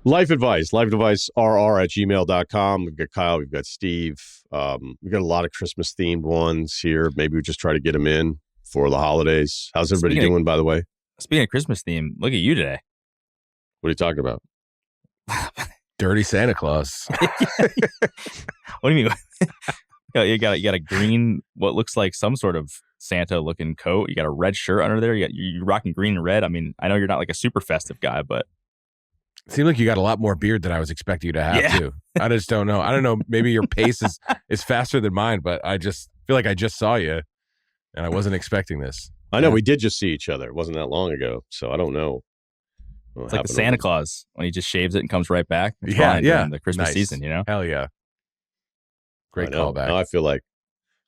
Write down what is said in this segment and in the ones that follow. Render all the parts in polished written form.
Life advice rr@gmail.com. We've got Kyle, we've got Steve. We've got a lot of Christmas themed ones here. Maybe we just try to get them in for the holidays. How's everybody doing, by the way? Speaking of Christmas theme, look at you today. What are you talking about? Dirty Santa Claus. What do you mean? You got a green, what looks like some sort of Santa looking coat. You got a red shirt under there. You're rocking green and red. I mean, I know you're not like a super festive guy, but it seemed like you got a lot more beard than I was expecting you to have too. I just don't know. I don't know. Maybe your pace is faster than mine, but I just feel like I just saw you and I wasn't expecting this. I know we did just see each other. It wasn't that long ago, so I don't know. It's like the Santa Claus when he just shaves it and comes right back. It's yeah. The Christmas season, you know? Hell yeah. Great callback. Now I feel like,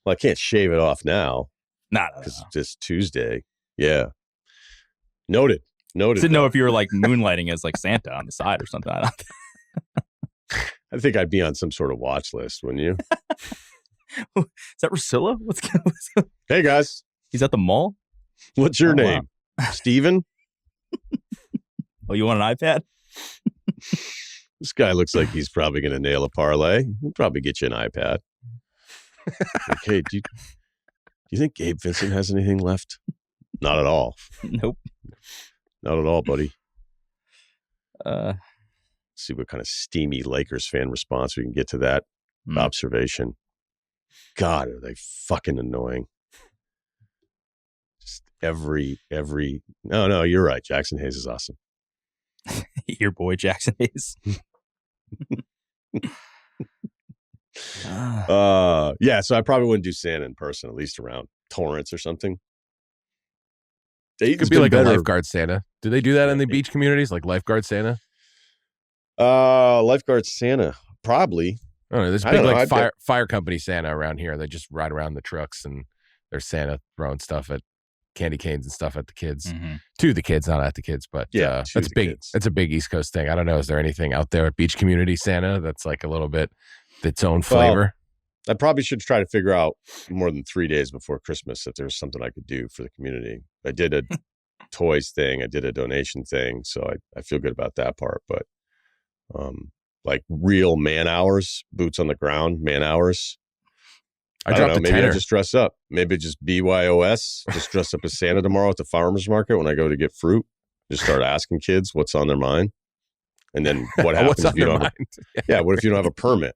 I can't shave it off now. Nah, because it's just Tuesday. Yeah. Noted. Didn't know if you were like moonlighting as like Santa on the side or something. I think I'd be on some sort of watch list, wouldn't you? Is that Russillo? What's going on? Hey guys. He's at the mall? What's your name? Wow. Steven? Oh, you want an iPad? This guy looks like he's probably going to nail a parlay. We'll probably get you an iPad. Okay, do you think Gabe Vincent has anything left? Not at all. Nope. Not at all, buddy. Let's see what kind of steamy Lakers fan response we can get to that observation. God, are they fucking annoying. Just every no, you're right. Jackson Hayes is awesome. Your boy Jackson Hayes. Yeah, so I probably wouldn't do Santa in person, at least around Torrance or something. It could be like a lifeguard Santa. Do they do that in the beach communities, like lifeguard Santa? Lifeguard Santa, probably. I don't know. There's big fire company Santa around here. They just ride around the trucks and there's Santa throwing stuff at candy canes and stuff at the kids. To the kids, not at the kids, but that's big. Kids. That's a big East Coast thing. I don't know. Is there anything out there at beach community Santa that's like a little bit its own flavor? I probably should try to figure out more than 3 days before Christmas if there's something I could do for the community. I did a toys thing. I did a donation thing. So I feel good about that part. But like real man hours, boots on the ground, man hours. I don't know. Maybe I just dress up. Maybe just BYOS. Just dress up as Santa tomorrow at the farmer's market when I go to get fruit. Just start asking kids what's on their mind. And then what happens if you don't have what if you don't have a permit?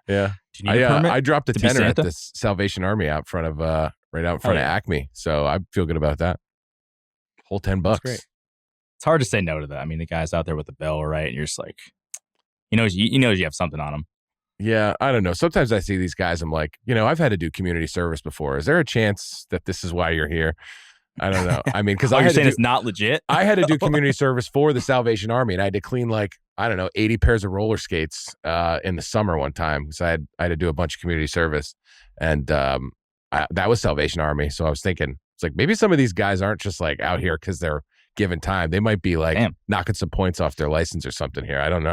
Yeah. I dropped a tenner at the Salvation Army out front of right out in front of Acme. So I feel good about that. Whole $10. That's great. It's hard to say no to that. I mean, the guy's out there with the bell, right? And you're just like, he knows you have something on him. Yeah, I don't know. Sometimes I see these guys, I'm like, I've had to do community service before. Is there a chance that this is why you're here? I don't know. I mean, because you're saying it's not legit? I had to do community service for the Salvation Army, and I had to clean 80 pairs of roller skates in the summer one time because I had to do a bunch of community service, and that was Salvation Army. So I was thinking, it's like maybe some of these guys aren't just like out here because they're given time. They might be like knocking some points off their license or something here. I don't know.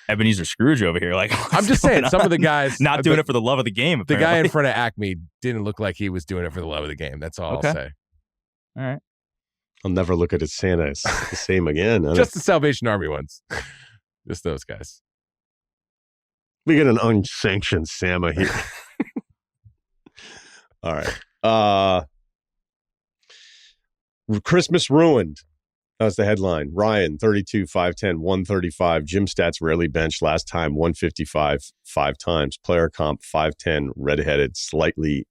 Ebenezer Scrooge over here. Like I'm just saying, some of the guys not doing it for the love of the game. Apparently. The guy in front of Acme didn't look like he was doing it for the love of the game. That's all I'll say. All right. I'll never look at his Santa as the same again. Just the Salvation Army ones. Just those guys. We get an unsanctioned Santa here. All right. Christmas ruined. That's the headline. Ryen, 32, 5'10", 135. Gym stats rarely benched. Last time, 155, 5 times. Player comp, 5'10", redheaded, slightly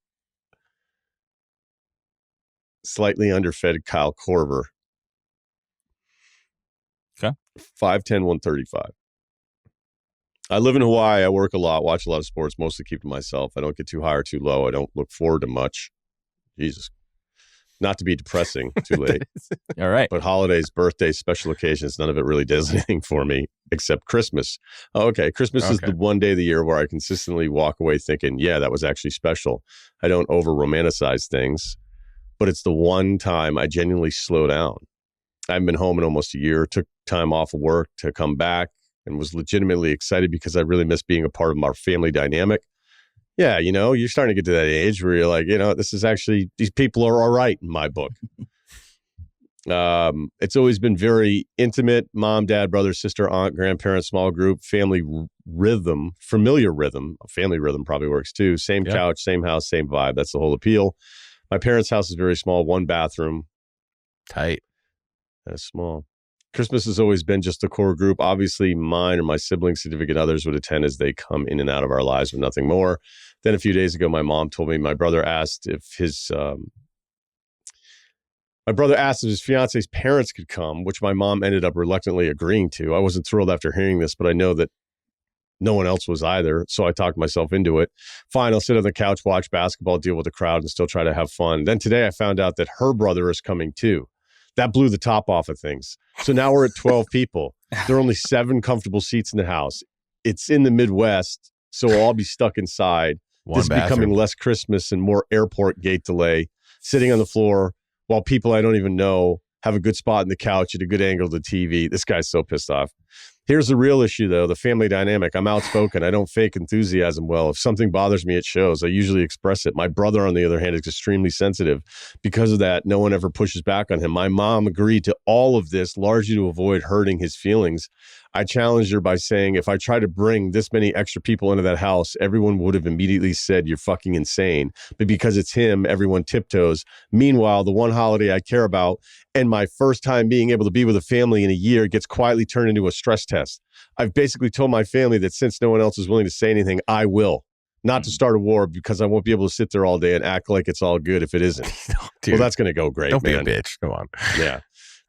underfed Kyle Korver. Okay. 5'10", 135. I live in Hawaii. I work a lot, watch a lot of sports, mostly keep to myself. I don't get too high or too low. I don't look forward to much. Jesus. Not to be depressing, too late. All right. But holidays, birthdays, special occasions, none of it really does anything for me except Christmas. Oh, okay. Christmas is the one day of the year where I consistently walk away thinking, yeah, that was actually special. I don't over romanticize things, but it's the one time I genuinely slow down. I haven't been home in almost a year, took time off of work to come back and was legitimately excited because I really miss being a part of our family dynamic. Yeah, you're starting to get to that age where you're like, this is actually, these people are all right in my book. It's always been very intimate. Mom, dad, brother, sister, aunt, grandparents, small group, family rhythm, familiar rhythm. Family rhythm probably works too. Same couch, same house, same vibe. That's the whole appeal. My parents' house is very small, 1 bathroom. Tight. That's small. Christmas has always been just a core group. Obviously, mine or my siblings, significant others would attend as they come in and out of our lives, but nothing more. Then a few days ago, my mom told me my brother asked if his fiance's parents could come, which my mom ended up reluctantly agreeing to. I wasn't thrilled after hearing this, but I know that no one else was either. So I talked myself into it. Fine, I'll sit on the couch, watch basketball, deal with the crowd, and still try to have fun. Then today I found out that her brother is coming too. That blew the top off of things. So now we're at 12 people. There are only 7 comfortable seats in the house. It's in the Midwest, so we'll all be stuck inside. This is becoming less Christmas and more airport gate delay, sitting on the floor while people I don't even know have a good spot in the couch at a good angle to the TV. This guy's so pissed off. Here's the real issue, though, the family dynamic. I'm outspoken. I don't fake enthusiasm well. If something bothers me, it shows. I usually express it. My brother, on the other hand, is extremely sensitive. Because of that, no one ever pushes back on him. My mom agreed to all of this largely to avoid hurting his feelings. I challenged her by saying, if I try to bring this many extra people into that house, everyone would have immediately said, you're fucking insane. But because it's him, everyone tiptoes. Meanwhile, the one holiday I care about and my first time being able to be with a family in a year gets quietly turned into a stress test. I've basically told my family that since no one else is willing to say anything, I will. Not to start a war, because I won't be able to sit there all day and act like it's all good if it isn't. Dude, well, that's going to go great, don't man. be a bitch. Come on. Yeah.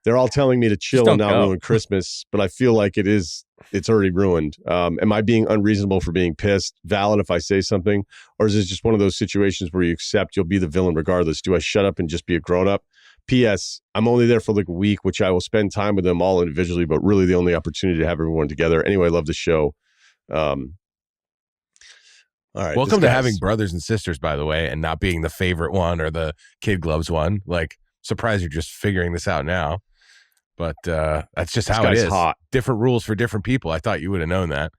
They're all telling me to chill and not ruin Christmas, but I feel like it's already ruined. Am I being unreasonable for being pissed? Valid if I say something? Or is this just one of those situations where you accept you'll be the villain regardless? Do I shut up and just be a grown-up? P.S. I'm only there for like a week, which I will spend time with them all individually, but really the only opportunity to have everyone together. Anyway, I love the show. All right. Welcome to having brothers and sisters, by the way, and not being the favorite one or the kid gloves one. Like, surprised you're just figuring this out now. But that's just how it is. Hot. Different rules for different people. I thought you would have known that.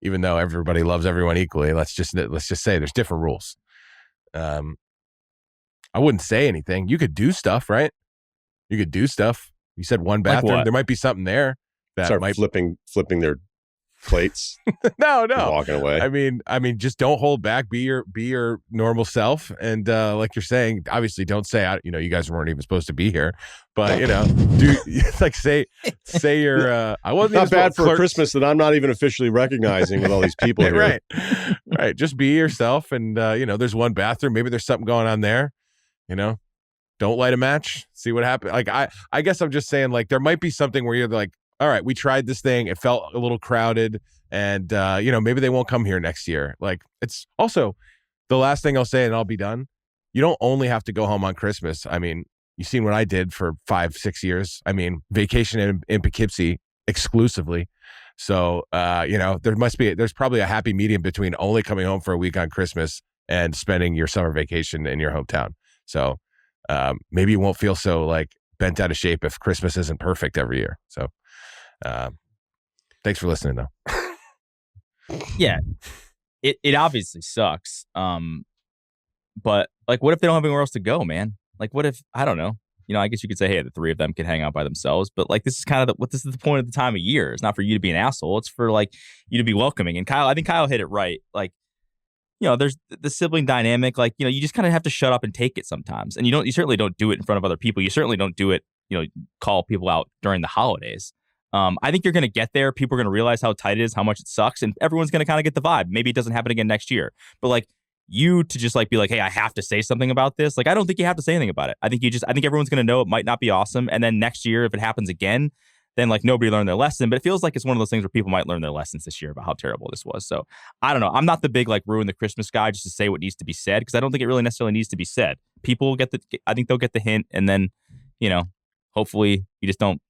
Even though everybody loves everyone equally, let's just say there's different rules. I wouldn't say anything. You could do stuff, right? You could do stuff. You said 1 bathroom. Like there might be something there that start might flipping their plates. No. Walking away. I mean, just don't hold back. Be your normal self. And like you're saying, obviously, don't say you guys weren't even supposed to be here. But do like say you're. I wasn't not bad for Christmas that I'm not even officially recognizing with all these people here. Right. Just be yourself. And there's 1 bathroom. Maybe there's something going on there. Don't light a match. See what happens. Like I guess I'm just saying, like, there might be something where you're like, all right, we tried this thing. It felt a little crowded, and maybe they won't come here next year. Like, it's also the last thing I'll say, and I'll be done. You don't only have to go home on Christmas. I mean, you've seen what I did for 5-6 years. I mean, vacation in Poughkeepsie exclusively. So, there's probably a happy medium between only coming home for a week on Christmas and spending your summer vacation in your hometown. So, maybe you won't feel so like bent out of shape if Christmas isn't perfect every year. So, thanks for listening, though. Yeah, it obviously sucks. But like, what if they don't have anywhere else to go, man? Like, what if, I don't know. I guess you could say, hey, the 3 of them can hang out by themselves. But like, this is kind of this is the point of the time of year. It's not for you to be an asshole. It's for like you to be welcoming. And I think Kyle hit it right. Like, there's the sibling dynamic. Like, you just kind of have to shut up and take it sometimes. And you certainly don't do it in front of other people. You certainly don't do it, call people out during the holidays. I think you're going to get there. People are going to realize how tight it is, how much it sucks, and everyone's going to kind of get the vibe. Maybe it doesn't happen again next year. But like, you to just like be like, hey, I have to say something about this. Like, I don't think you have to say anything about it. I think everyone's going to know it might not be awesome. And then next year, if it happens again, then like nobody learned their lesson. But it feels like it's one of those things where people might learn their lessons this year about how terrible this was. So I don't know. I'm not the big like ruin the Christmas guy just to say what needs to be said, because I don't think it really necessarily needs to be said. People I think they'll get the hint, and then, hopefully you just don't,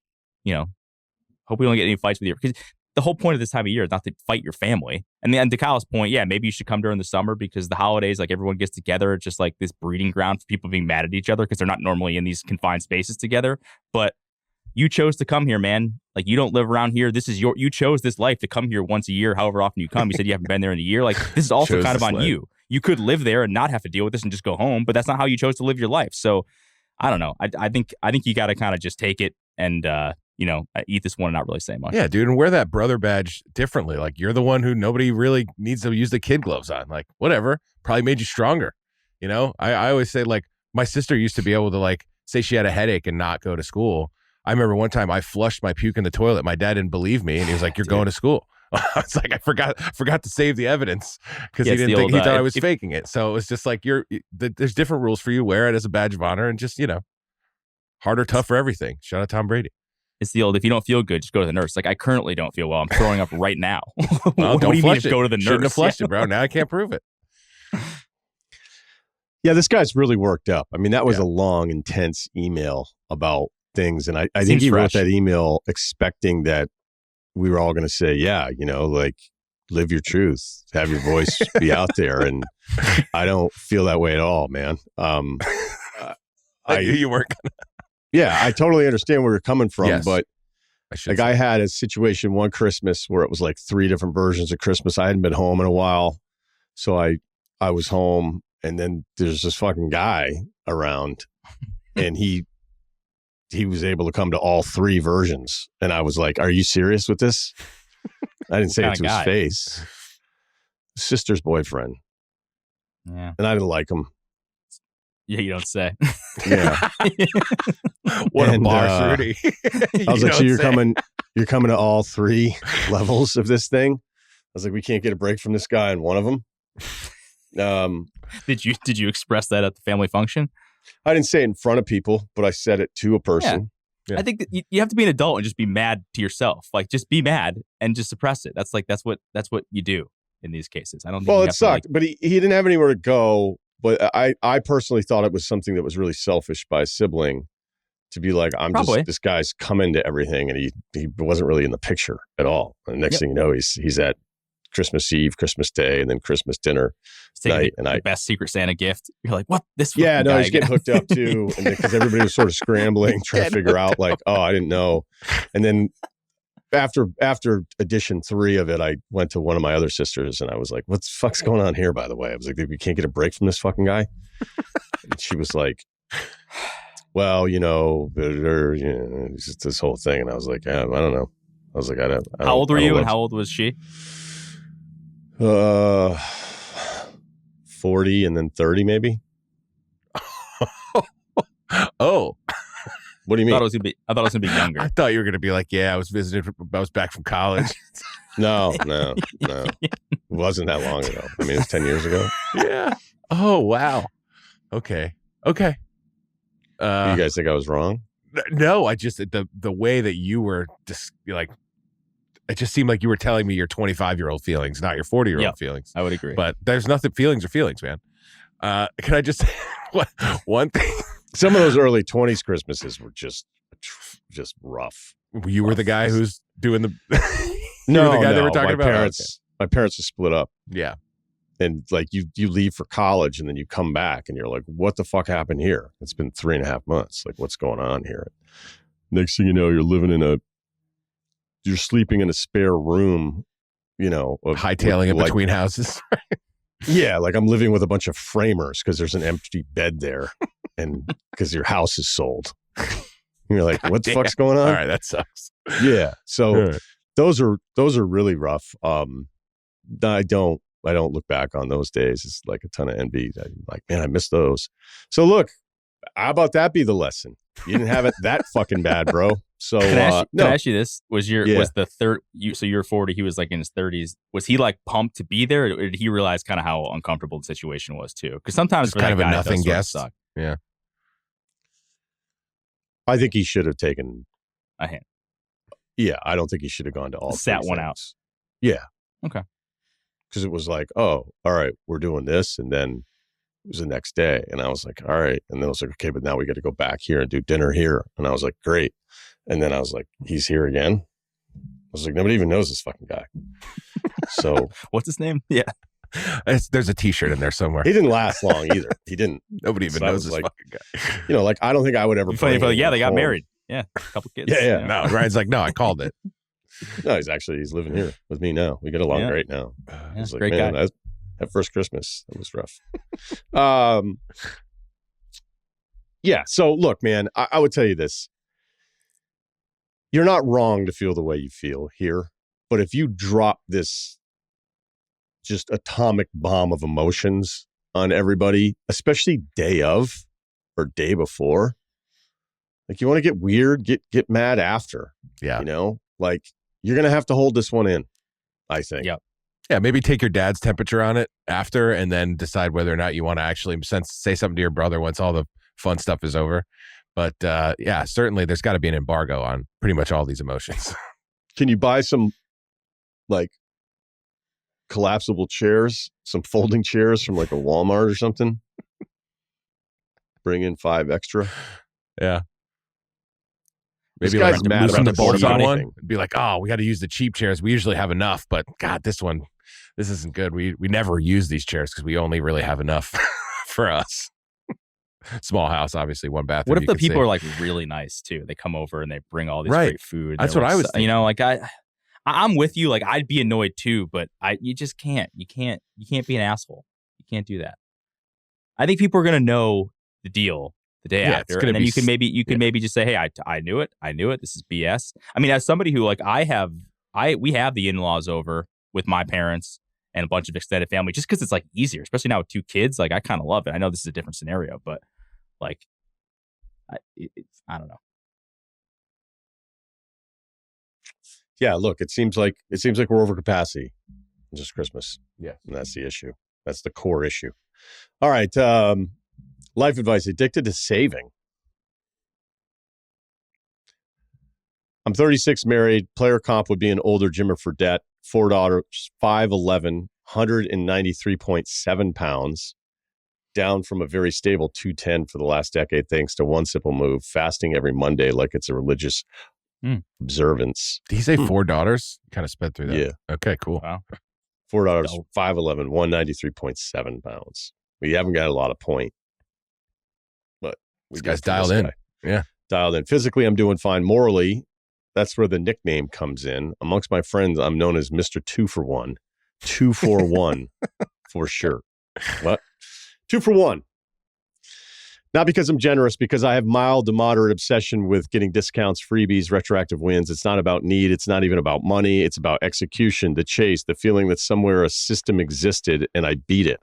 hope we don't get any fights with you, because the whole point of this time of year is not to fight your family. And then to Kyle's point, yeah, maybe you should come during the summer, because the holidays, like, everyone gets together. It's just like this breeding ground for people being mad at each other because they're not normally in these confined spaces together. But you chose to come here, man. Like, you don't live around here. You chose this life to come here once a year, however often you come. You said you haven't been there in a year. Like, this is also kind of on you. You could live there and not have to deal with this and just go home, but that's not how you chose to live your life. So I don't know. I think you got to kind of just take it and eat this one and not really say much. Yeah, dude, and wear that brother badge differently. Like, you're the one who nobody really needs to use the kid gloves on. Like, whatever, probably made you stronger. I always say, like, my sister used to be able to, like, say she had a headache and not go to school. I remember one time I flushed my puke in the toilet. My dad didn't believe me, and he was like, "You're going to school." I was like, I forgot to save the evidence because he didn't think he thought I was faking it. So it was just like, there's different rules for you. Wear it as a badge of honor, and just hard or tough for everything. Shout out Tom Brady. It's the old, if you don't feel good, just go to the nurse. Like, I currently don't feel well. I'm throwing up right now. Well, what do you mean go to the nurse? Shouldn't have flushed it, bro. Now I can't prove it. Yeah, this guy's really worked up. I mean, that was a long, intense email about things. And I think he wrote that email expecting that we were all going to say, yeah, like, live your truth, have your voice be out there. And I don't feel that way at all, man. I knew you weren't going to. Yeah, I totally understand where you're coming from. Yes, but I had a situation one Christmas where it was like 3 different versions of Christmas. I hadn't been home in a while. So I was home. And then there's this fucking guy around, and he was able to come to all 3 versions. And I was like, "Are you serious with this?" I didn't say it to his face. Sister's boyfriend. Yeah. And I didn't like him. Yeah, you don't say. Yeah. What a bar, Ceruti. I was like, "So you're coming to all 3 levels of this thing?" I was like, "We can't get a break from this guy on one of them." Did you express that at the family function? I didn't say it in front of people, but I said it to a person. Yeah. I think that you have to be an adult and just be mad to yourself. Like, just be mad and just suppress it. That's what you do in these cases. I don't think it sucked, but he didn't have anywhere to go. But I personally thought it was something that was really selfish by a sibling to be like, this guy's coming to everything, and he wasn't really in the picture at all. And the next thing you know, he's at Christmas Eve, Christmas Day, and then Christmas dinner night. And the best Secret Santa gift. You're like, what? This? Yeah, no, he's getting hooked up too, and because everybody was sort of scrambling, trying to figure out, like, oh, I didn't know. And then after edition 3 of it, I went to one of my other sisters, and I was like, "What the fuck's going on here?" By the way, I was like, "We can't get a break from this fucking guy." And she was like, "Well, it's just this whole thing." And I was like, I don't know. I was like, I don't. How old were you, and how old was she? 40 and then 30 maybe. Oh, what do you mean? I thought it was gonna be younger. I thought you were gonna be like, yeah, I was back from college. No. It wasn't that long ago. I mean, it's 10 years ago. Yeah. Oh, wow. Okay. You guys think I was wrong? No, I just the way that you were just like, it just seemed like you were telling me your 25-year-old feelings, not your 40-year-old feelings. I would agree. But there's nothing. Feelings are feelings, man. Can I just say one thing? Some of those early 20s Christmases were just rough. You were the guy who's doing the. No, the guy they were talking about. My parents are split up. Yeah. And like you leave for college, and then you come back, and you're like, "What the fuck happened here? It's been 3.5 months. Like, what's going on here?" Next thing you know, you're sleeping in a spare room, hightailing it between houses. Yeah, like I'm living with a bunch of framers because there's an empty bed there, and because your house is sold. You're like, what the fuck's going on? All right, that sucks. Yeah, so those are really rough. I don't look back on those days. It's like a ton of envy. I'm like, man, I miss those. So look, how about that be the lesson? You didn't have it that fucking bad, bro. So can I ask you this? Was the third so you're 40, he was like in his 30s. Was he like pumped to be there, or did he realize kind of how uncomfortable the situation was too? Because sometimes it's kind of a nothing guest. Yeah. I think he should have taken a hint. Yeah, I don't think he should have gone to all sat one out. Yeah. Okay. Because it was like, oh, all right, we're doing this, and then it was the next day, and I was like, all right, and then I was like, okay, but now we got to go back here and do dinner here, and I was like, great, and then I was like, he's here again. I was like, nobody even knows this fucking guy. So what's his name? Yeah, there's a T-shirt in there somewhere. He didn't last long either. He didn't. Nobody even knows this fucking guy. Like I don't think I would ever. Yeah, they got married. Yeah, a couple kids. Yeah. No, Ryan's like, no, I called it. No, he's living here with me now. We get along great now. He's like, man, that first Christmas, it was rough. Yeah. So look, man, I would tell you this. You're not wrong to feel the way you feel here. But if you drop this just atomic bomb of emotions on everybody, especially day of or day before, like you want to get weird, get mad after. Yeah. You know, like you're going to have to hold this one in, I think. Yep. Yeah, maybe take your dad's temperature on it after and then decide whether or not you want to actually say something to your brother once all the fun stuff is over. But yeah, certainly there's got to be an embargo on pretty much all these emotions. Can you buy some like collapsible chairs, some folding chairs from like a Walmart or something? Bring in 5 extra. Yeah. This Maybe guy's like mad loosen about the bolts on seating one. thing. Be like, oh, we got to use the cheap chairs. We usually have enough, but God, this isn't good. We never use these chairs because we only really have enough for us. Small house, obviously, 1 bathroom. What if the people are like really nice too? They come over and they bring all this great food. That's They're what like, I was thinking. You know, like I'm with you. Like I'd be annoyed too, but you just can't. You can't be an asshole. You can't do that. I think people are gonna know the deal the day after, and then you can maybe just say, hey, I knew it. This is BS. I mean, as somebody who like we have the in-laws over with my parents and a bunch of extended family just because it's like easier, especially now with 2 kids. Like I kind of love it. I know this is a different scenario, but like I don't know. Yeah, look, it seems like we're over capacity. Just Christmas. Yeah. And that's the issue. That's the core issue. All right. Life advice: addicted to saving. I'm 36, married. Player comp would be an older Jimmer for debt. 4 daughters, 5'11", 193.7 pounds, down from a very stable 210 for the last decade, thanks to one simple move: fasting every Monday like it's a religious observance. Did he say 4 daughters? Kind of sped through that. Yeah. Okay, cool. Wow. 4 daughters, 5'11", 193.7 pounds. We haven't got a lot of point, but this guy's dialed in. Yeah. Dialed in. Physically, I'm doing fine. Morally, that's where the nickname comes in. Amongst my friends, I'm known as Mr. 2 for 1. 2 for 1 for sure. What? 2 for 1. Not because I'm generous, because I have mild to moderate obsession with getting discounts, freebies, retroactive wins. It's not about need. It's not even about money. It's about execution, the chase, the feeling that somewhere a system existed and I beat it.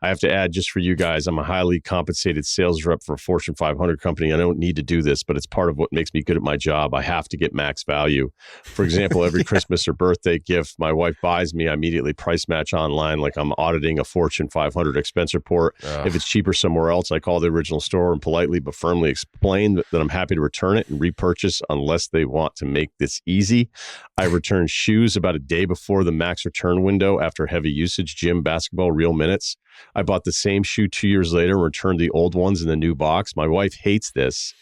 I have to add, just for you guys, I'm a highly compensated sales rep for a Fortune 500 company. I don't need to do this, but it's part of what makes me good at my job. I have to get max value. For example, every Christmas or birthday gift my wife buys me, I immediately price match online like I'm auditing a Fortune 500 expense report. If it's cheaper somewhere else, I call the original store and politely but firmly explain that I'm happy to return it and repurchase unless they want to make this easy. I return shoes about a day before the max return window after heavy usage, gym, basketball, real minutes. I bought the same shoe 2 years later and returned the old ones in the new box. My wife hates this.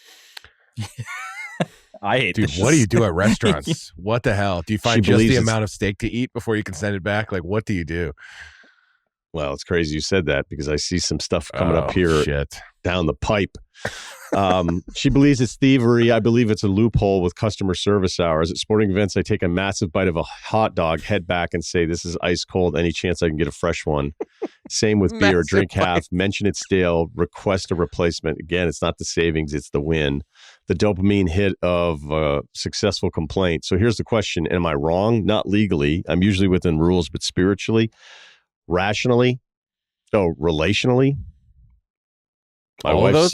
I hate this. Dude, what do you do at restaurants? What the hell? Do you find just the amount of steak to eat before you can send it back? Like, what do you do? Well, it's crazy you said that because I see some stuff coming up here down the pipe. She believes it's thievery. I believe it's a loophole with customer service hours. At sporting events, I take a massive bite of a hot dog, head back and say, this is ice cold. Any chance I can get a fresh one? Same with beer. Drink half, mention it's stale, request a replacement. Again, it's not the savings, it's the win. The dopamine hit of a successful complaint. So here's the question. Am I wrong? Not legally. I'm usually within rules, but spiritually, rationally, relationally. My wife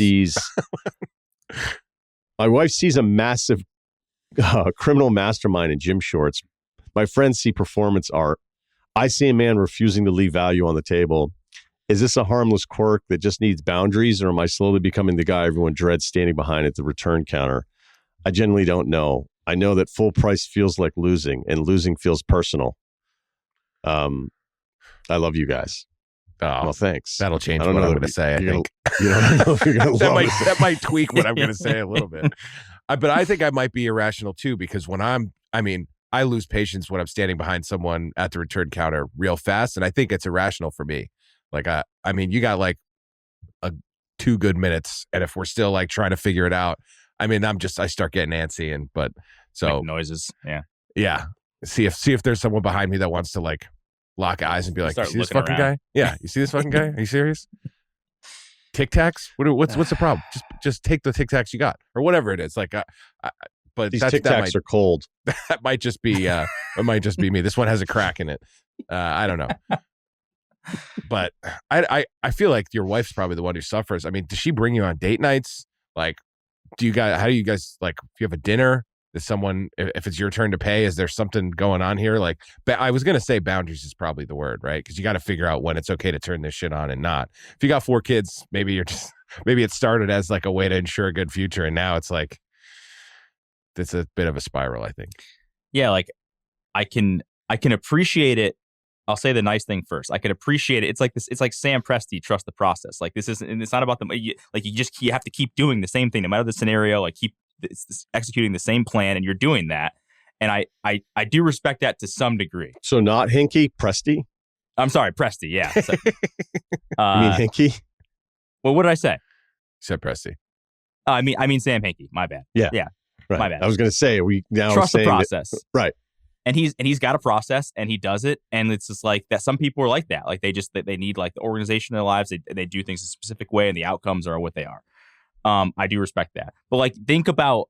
sees a massive criminal mastermind in gym shorts. My friends see performance art. I see a man refusing to leave value on the table. Is this a harmless quirk that just needs boundaries, or am I slowly becoming the guy everyone dreads standing behind at the return counter? I genuinely don't know. I know that full price feels like losing, and losing feels personal. I love you guys. Oh, well, thanks. That'll change what I'm going to say, I think. You don't know if you're going to that might tweak what I'm going to say a little bit. But I think I might be irrational too, because I lose patience when I'm standing behind someone at the return counter real fast. And I think it's irrational for me. Like, you got like 2 good minutes. And if we're still like trying to figure it out, I start getting antsy make noises. Yeah. Yeah. See if there's someone behind me that wants to like lock eyes and be like, you see this fucking guy? Yeah. You see this fucking guy? Are you serious? Tic Tacs? What's the problem? Just take the Tic Tacs you got, or whatever it is. Like, but These Tic Tacs are cold. That might just be it might just be me. This one has a crack in it. I don't know. But I feel like your wife's probably the one who suffers. I mean, does she bring you on date nights? Like, how do you guys, like, if you have a dinner, is someone, if it's your turn to pay, is there something going on here? Like, I was going to say boundaries is probably the word, right? Because you got to figure out when it's okay to turn this shit on and not. If you got 4 kids, maybe it started as like a way to ensure a good future. And now it's like, it's a bit of a spiral, I think. Yeah. Like I can appreciate it. I'll say the nice thing first. I can appreciate it. It's like this. It's like Sam Presti, trust the process. Like this isn't. It's not about the. Like you have to keep doing the same thing no matter the scenario. Like keep executing the same plan, and you're doing that. And I do respect that to some degree. So not Hinky, Presti. I'm sorry, Presti. Yeah. So, you mean Hinky? Well, what did I say? Said Presti. I mean Sam Hinkie. My bad. Yeah. Right. My bad. I was going to say we now trust the process. Right. And he's got a process and he does it. And it's just like that. Some people are like that. Like they need like the organization in their lives. They do things a specific way and the outcomes are what they are. I do respect that. But like, think about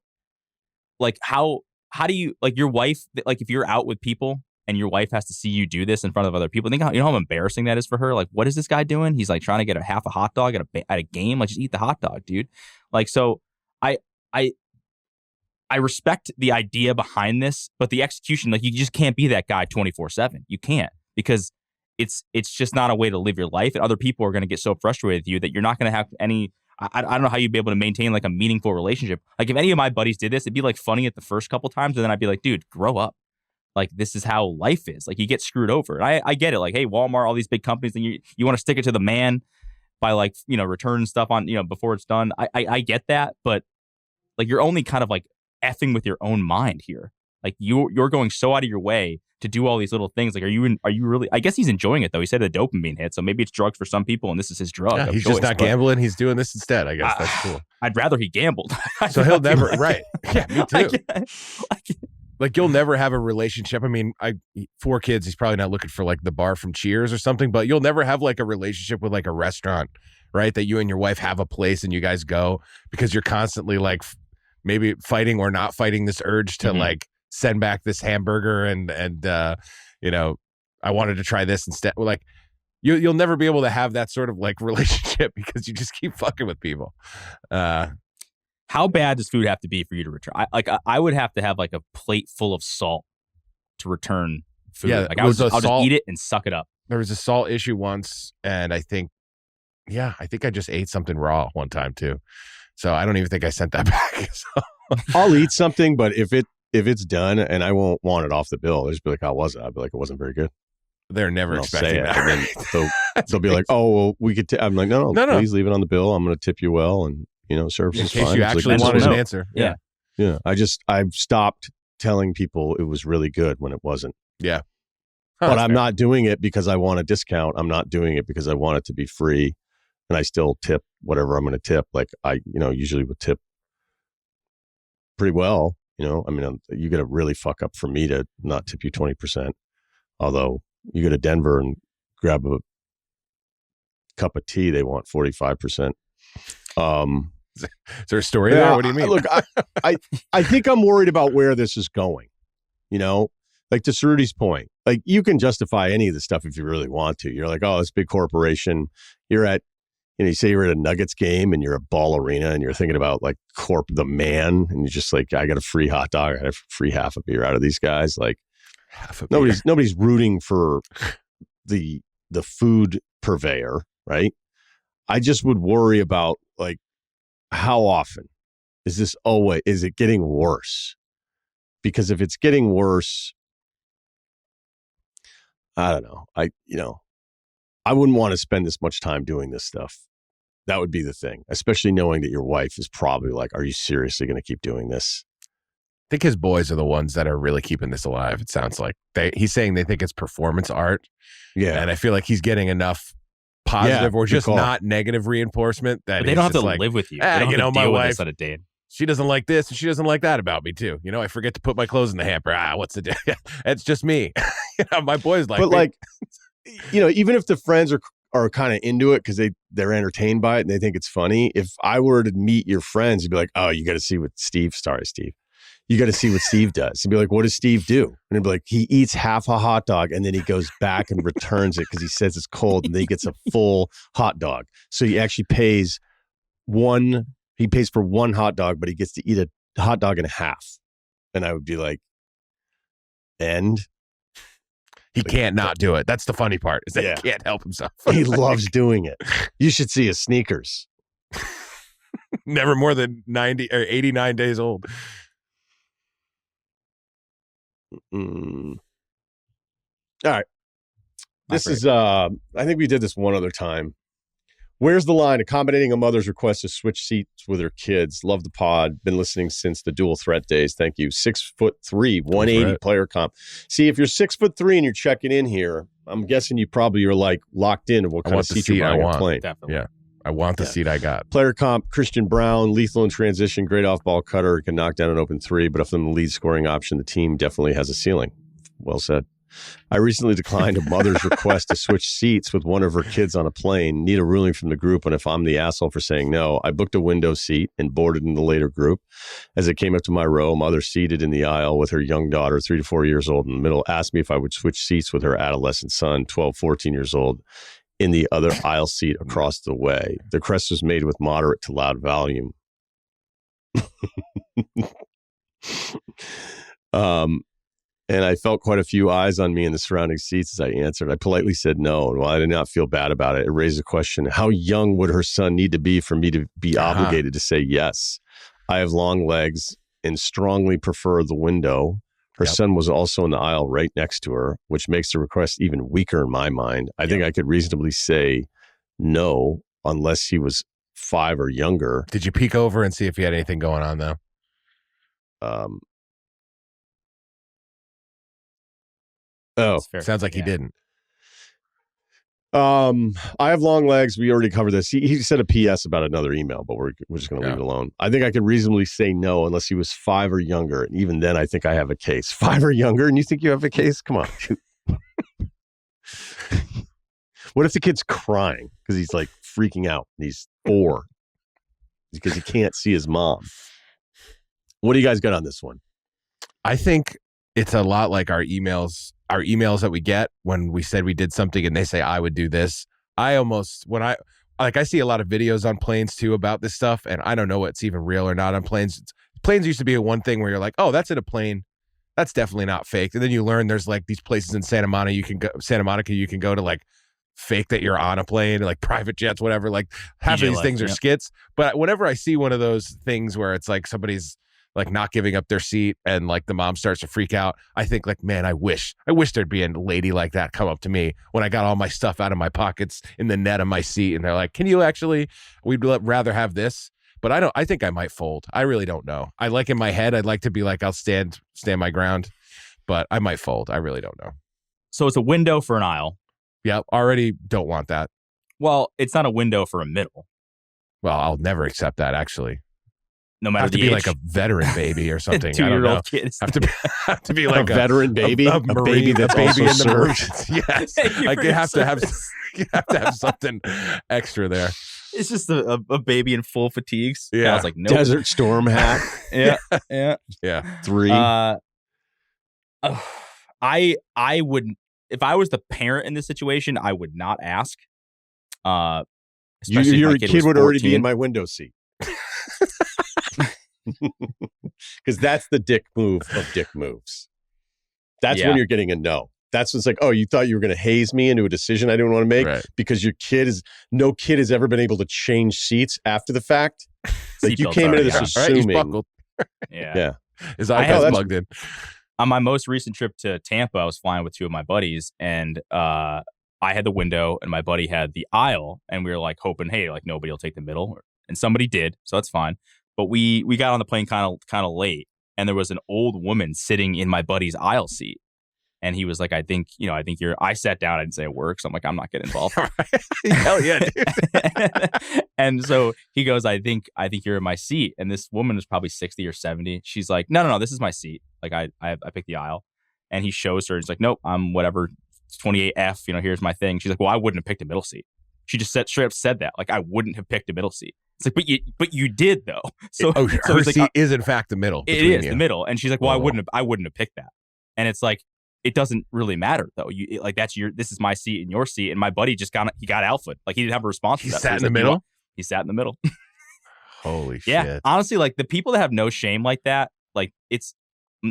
like, how do you, like your wife, like if you're out with people and your wife has to see you do this in front of other people, think how embarrassing that is for her. Like, what is this guy doing? He's like trying to get half a hot dog at a game. Like, just eat the hot dog, dude. Like, so I respect the idea behind this, but the execution, like you just can't be that guy 24/7. You can't, because it's just not a way to live your life. And other people are going to get so frustrated with you that you're not going to have any, I don't know how you'd be able to maintain like a meaningful relationship. Like if any of my buddies did this, it'd be like funny at the first couple times. And then I'd be like, dude, grow up. Like this is how life is. Like you get screwed over. And I get it. Like, hey, Walmart, all these big companies, and you want to stick it to the man by like, return stuff on, before it's done. I get that. But like, you're only kind of like effing with your own mind here. Like you're going so out of your way to do all these little things. Like, are you really? I guess he's enjoying it though. He said the dopamine hit, so maybe it's drugs for some people, and this is his drug. Yeah, he's just not gambling. He's doing this instead. I guess that's cool. I'd rather he gambled. So he'll never, right? Yeah, me too. I can't. Like you'll never have a relationship. I mean, 4 kids. He's probably not looking for like the bar from Cheers or something, but you'll never have like a relationship with like a restaurant, right? That you and your wife have a place and you guys go, because you're constantly like maybe fighting or not fighting this urge to like send back this hamburger and I wanted to try this instead. Like you'll never be able to have that sort of like relationship because you just keep fucking with people. How bad does food have to be for you to return? I would have to have like a plate full of salt to return food. Yeah, like I'll just eat it and suck it up. There was a salt issue once, and I think I just ate something raw one time too. So I don't even think I sent that back. So. I'll eat something, but if it's done, and I won't want it off the bill, they'll just be like, "How was it?" I'll be like, "It wasn't very good." They're never expecting that. And then they'll be like, "Oh, well, we could." I'm like, "No, please leave it on the bill. I'm going to tip you well, and service is fine." In case you actually wanted an answer. Yeah. I've stopped telling people it was really good when it wasn't. Yeah. But I'm not doing it because I want a discount. I'm not doing it because I want it to be free. And I still tip whatever I'm going to tip. Like I, usually would tip pretty well. I mean, you got to really fuck up for me to not tip you 20%. Although you go to Denver and grab a cup of tea, they want 45%. Is there a story there? What do you mean? Look, I think I'm worried about where this is going. Like to Ceruti's point, like you can justify any of the stuff if you really want to. You're like, oh, this big corporation. You're at, you say you're at a Nuggets game and you're at Ball Arena and you're thinking about like the man, and you're just like, I got a free hot dog, I got a free half a beer out of these guys. Like nobody's rooting for the food purveyor, right? I just would worry about like how often is it getting worse? Because if it's getting worse, I don't know. I wouldn't want to spend this much time doing this stuff. That would be the thing, especially knowing that your wife is probably like, are you seriously going to keep doing this? I think his boys are the ones that are really keeping this alive. It sounds like he's saying they think it's performance art. Yeah. And I feel like he's getting enough positive or just not negative reinforcement that but they don't have to live with you. They don't have to my deal wife, with this on a date. She doesn't like this and she doesn't like that about me too. I forget to put my clothes in the hamper. What's the deal? It's just me. My boys like but me. Like, even if the friends are kind of into it because they're entertained by it and they think it's funny. If I were to meet your friends, you'd be like, oh, you got to see what Steve. You got to see what Steve does. And be like, what does Steve do? And he'd be like, he eats half a hot dog and then he goes back and returns it because he says it's cold and then he gets a full hot dog. So he actually pays for one hot dog, but he gets to eat a hot dog and a half. And I would be like, and he can't not do it. That's the funny part, is that he can't help himself. He loves doing it. You should see his sneakers. Never more than 90 or 89 days old. All right. This is I think we did this one other time. Where's the line? Accommodating a mother's request to switch seats with her kids. Love the pod. Been listening since the dual threat days. Thank you. 6'3", 180 player comp. See, if you're 6'3" and you're checking in here, I'm guessing you probably are like locked in what kind of seat you're buying on a plane. Definitely. Yeah. I want the seat I got. Player comp, Christian Brown, lethal in transition, great off-ball cutter, can knock down an open three, but if I'm the lead scoring option, the team definitely has a ceiling. Well said. I recently declined a mother's request to switch seats with one of her kids on a plane. Need a ruling from the group on if I'm the asshole for saying no. I booked a window seat and boarded in the later group. As it came up to my row, mother seated in the aisle with her young daughter, 3 to 4 years old, in the middle, asked me if I would switch seats with her adolescent son, 12, 14 years old, in the other aisle seat across the way. The request was made with moderate to loud volume. And I felt quite a few eyes on me in the surrounding seats as I answered. I politely said no, and while I did not feel bad about it, it raised the question, how young would her son need to be for me to be obligated to say yes? I have long legs and strongly prefer the window. Her son was also in the aisle right next to her, which makes the request even weaker in my mind. I think I could reasonably say no unless he was 5 or younger. Did you peek over and see if he had anything going on, though? Sounds like he didn't. I have long legs. We already covered this. He said a PS about another email, but we're just going to leave it alone. I think I could reasonably say no unless he was 5 or younger. And even then, I think I have a case. 5 or younger, and you think you have a case? Come on. What if the kid's crying because he's like freaking out and he's 4 because he can't see his mom? What do you guys got on this one? I think it's a lot like our emails that we get when we said we did something and they say, I would do this. I see a lot of videos on planes too about this stuff, and I don't know what's even real or not on planes. Planes used to be a one thing where you're like, oh, that's in a plane. That's definitely not fake. And then you learn there's like these places in Santa Monica you can go to like fake that you're on a plane, like private jets, whatever. Like half of these things are skits. But whenever I see one of those things where it's like somebody's like not giving up their seat and like the mom starts to freak out, I think like, man, I wish there'd be a lady like that come up to me when I got all my stuff out of my pockets in the net of my seat. And they're like, we'd rather have this. But I think I might fold. I really don't know. I like in my head, I'd like to be like, I'll stand my ground, but I might fold. I really don't know. So it's a window for an aisle. Yeah. Already don't want that. Well, it's not a window for a middle. Well, I'll never accept that, actually. No matter have to the be age. like a veteran baby or something. I don't know. 2-year-old kids. Have to be like a veteran baby, a baby that's baby also in the served. Yes, like you have to have something extra there. It's just a baby in full fatigues. Yeah, I was like, nope. Desert Storm hat. yeah. 3. I would, if I was the parent in this situation, I would not ask. Your kid would already be in my window seat. Because that's the dick move of dick moves. That's when you're getting a no. That's what's like, oh, you thought you were going to haze me into a decision I didn't want to make because no kid has ever been able to change seats after the fact. Like you came into this assuming. He's buckled. Yeah. His iPad's plugged in. On my most recent trip to Tampa, I was flying with 2 of my buddies, and I had the window and my buddy had the aisle, and we were like hoping, hey, like nobody will take the middle, and somebody did, so that's fine. But we got on the plane kind of late, and there was an old woman sitting in my buddy's aisle seat, and he was like, I think you're. I sat down, I didn't say a word, so I'm like, I'm not getting involved. Hell yeah, dude. And so he goes, I think you're in my seat, and this woman is probably 60 or 70. She's like, no, this is my seat. Like I picked the aisle, and he shows her. He's like, nope, I'm whatever 28F. Here's my thing. She's like, well, I wouldn't have picked a middle seat. She just straight up said that. Like, I wouldn't have picked a middle seat. It's like, but you did though. So, her it's like, seat is in fact the middle. It is the middle. And she's like, well, I wouldn't have picked that. And it's like, it doesn't really matter though. This is my seat and your seat. And my buddy he got alpha. Like, he didn't have a response. He sat in the middle. He sat in the middle. Holy shit. Yeah. Honestly, like the people that have no shame like that, like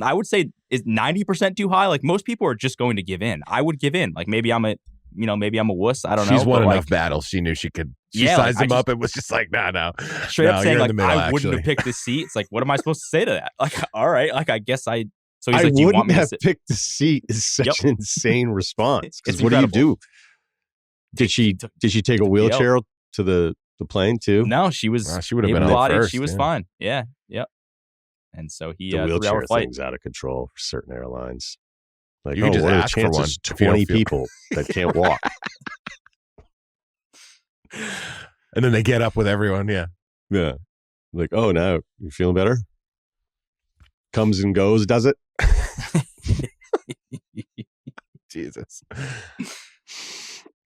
I would say is 90% too high. Like most people are just going to give in. I would give in. Like maybe I'm a wuss. I don't know. She's won enough battles. She knew she could. She sized him up and was just like, no. Straight up saying like, middle, I wouldn't have picked this seat. It's like, what am I supposed to say to that? Like, all right. Like, I guess So he's like, do you want me to sit? Picked the seat is such an insane response. Because what incredible. do you do? Did she take a wheelchair to the plane too? No, she was. She would have been on first. She was fine. Yeah. Yep. And so he the wheelchair thing's out of control for certain airlines. Like, you can just what are the ask for chances? one. 20 people that can't walk. And then they get up with everyone. Yeah. Yeah. Like, oh, now you feeling better? Comes and goes, does it? Jesus.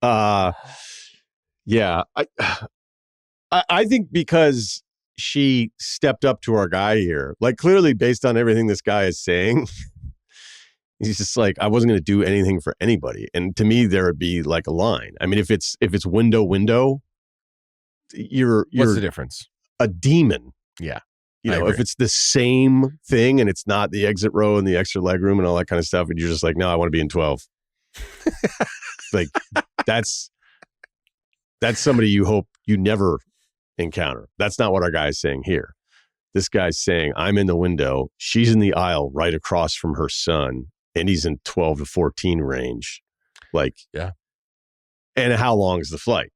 Yeah. I think because she stepped up to our guy here, like clearly based on everything this guy is saying, he's just like, I wasn't going to do anything for anybody. And to me, there would be like a line. I mean, if it's window, you're what's the difference? A demon. Yeah. You know, if it's the same thing and it's not the exit row and the extra leg room and all that kind of stuff, and you're just like, no, I want to be in 12. Like that's somebody you hope you never encounter. That's not what our guy is saying here. This guy's saying, I'm in the window. She's in the aisle right across from her son, and he's in 12 to 14 range. Like, yeah. And how long is the flight?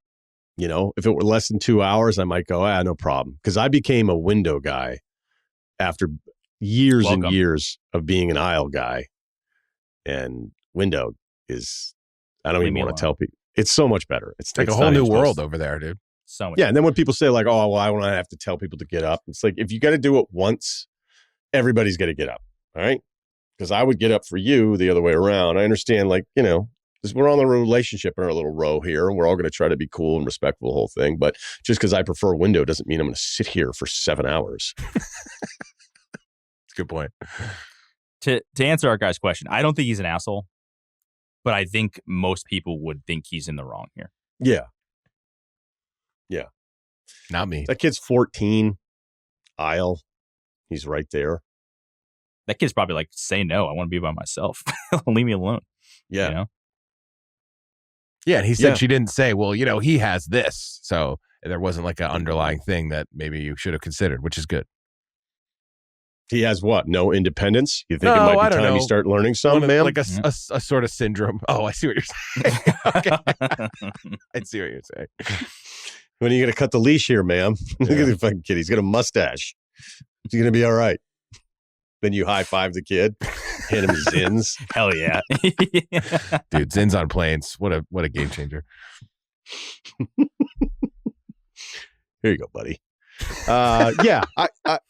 You know, if it were less than 2 hours, I might go, no problem. Because I became a window guy after years and years of being an aisle guy. And window is, I don't even want to tell people. It's so much better. It's like a whole new world over there, dude. So yeah, and then when people say like, oh, well, I want to have to tell people to get up. It's like, if you got to do it once, everybody's got to get up. All right. Because I would get up for you the other way around. I understand, like, you know, we're on the relationship in our little row here, and we're all going to try to be cool and respectful the whole thing. But just because I prefer a window doesn't mean I'm going to sit here for 7 hours. That's a good point. To answer our guy's question, I don't think he's an asshole, but I think most people would think he's in the wrong here. Yeah. Yeah. Not me. That kid's 14, aisle. He's right there. That kid's probably like, say no, I want to be by myself. Leave me alone. Yeah. You know? Yeah, and he said she didn't say, well, you know, he has this. So there wasn't like an underlying thing that maybe you should have considered, which is good. He has what? No independence? You think it might be time you start learning some, man? Like a sort of syndrome. Oh, I see what you're saying. I see what you're saying. When are you going to cut the leash here, ma'am? Look at the fucking kid. He's got a mustache. He's going to be all right. Then you high five the kid, hand him Zins. Hell yeah. Dude, Zins on planes. What a game changer. Here you go, buddy. Yeah,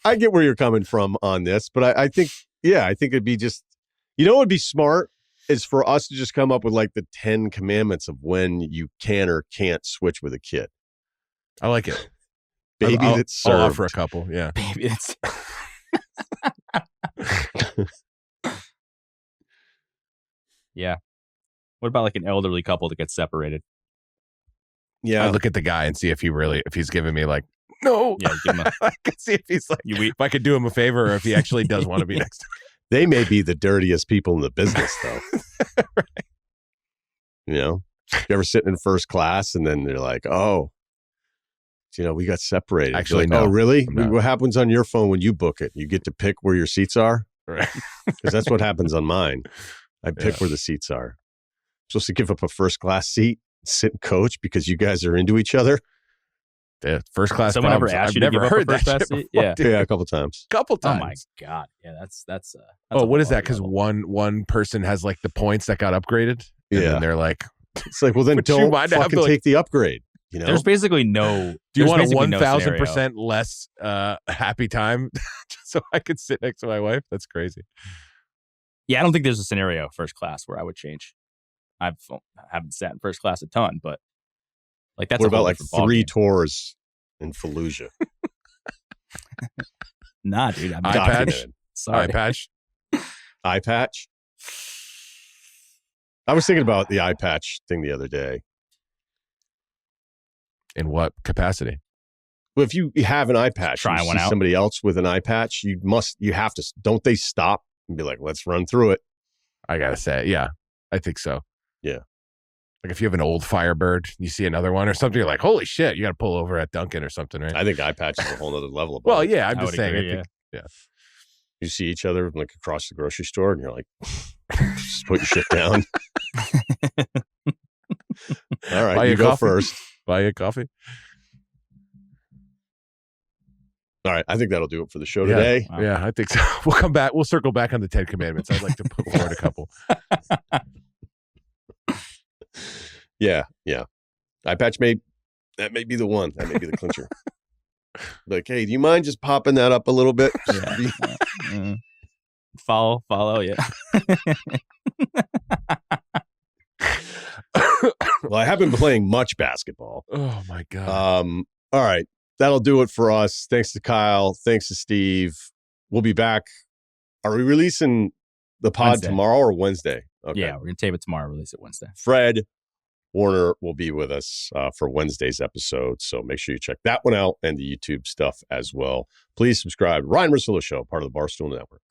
I get where you're coming from on this, but I think it'd be just, you know, what would be smart is for us to just come up with like the 10 commandments of when you can or can't switch with a kid. I like it. Baby that's served. I'll offer a couple. Yeah. Baby that's yeah. What about like an elderly couple that gets separated? Yeah. I look at the guy and see if he's giving me like, no. Yeah, give him I can see if he's like, if I could do him a favor or if he actually does want to be next to me. They may be the dirtiest people in the business, though. Right. You know, you ever sitting in first class and then they're like, oh, you know, we got separated. Actually, like, no. Oh, really? What happens on your phone when you book it? You get to pick where your seats are? Right. Because that's what happens on mine. I pick where the seats are. I'm supposed to give up a first class seat, sit and coach because you guys are into each other. Yeah, first class. Someone ever asked you to give up a first class seat? Yeah, a couple times. Couple times. Oh my god. Yeah, that's oh, what is that? Because one person has like the points that got upgraded. And then they're like, it's like, well, then don't fucking take the upgrade. You know, there's basically no. Do you want a 1,000% less happy time, just so I could sit next to my wife? That's crazy. Yeah, I don't think there's a scenario first class where I would change. I haven't sat in first class a ton, but Like that's What a whole about like different ball 3 game. tours in Fallujah? Nah, dude. I'm Eye patch? Documented. sorry. Eye patch. Eye patch? I was thinking about the eye patch thing the other day. In what capacity? Well, if you have an eye patch, Try and you one see out. somebody else with an eye patch, you have to, don't they stop and be like, let's run through it? I gotta say, yeah, I think so. Yeah. Like if you have an old Firebird, you see another one or something, you're like, holy shit, you got to pull over at Dunkin' or something, right? I think eye patch is a whole other level of Well, yeah, I'm I just would saying. agree, I think, yeah. You see each other like across the grocery store and you're like, just put your shit down. All right, Buy you a go coffee. first. Buy a coffee. All right, I think that'll do it for the show Yeah. today. Wow. Yeah, I think so. We'll come back. We'll circle back on the 10 Commandments. I'd like to put forward a couple. Yeah. Eye patch may be the one. That may be the clincher. Like, hey, do you mind just popping that up a little bit? Yeah. Follow, yeah. Well, I haven't been playing much basketball. Oh my God. All right. That'll do it for us. Thanks to Kyle. Thanks to Steve. We'll be back. Are we releasing the pod Wednesday. tomorrow or Wednesday? Okay. Yeah, we're gonna tape it tomorrow, release it Wednesday. Fred Warner will be with us for Wednesday's episode. So make sure you check that one out and the YouTube stuff as well. Please subscribe. Ryen Russillo Show, part of the Barstool Network.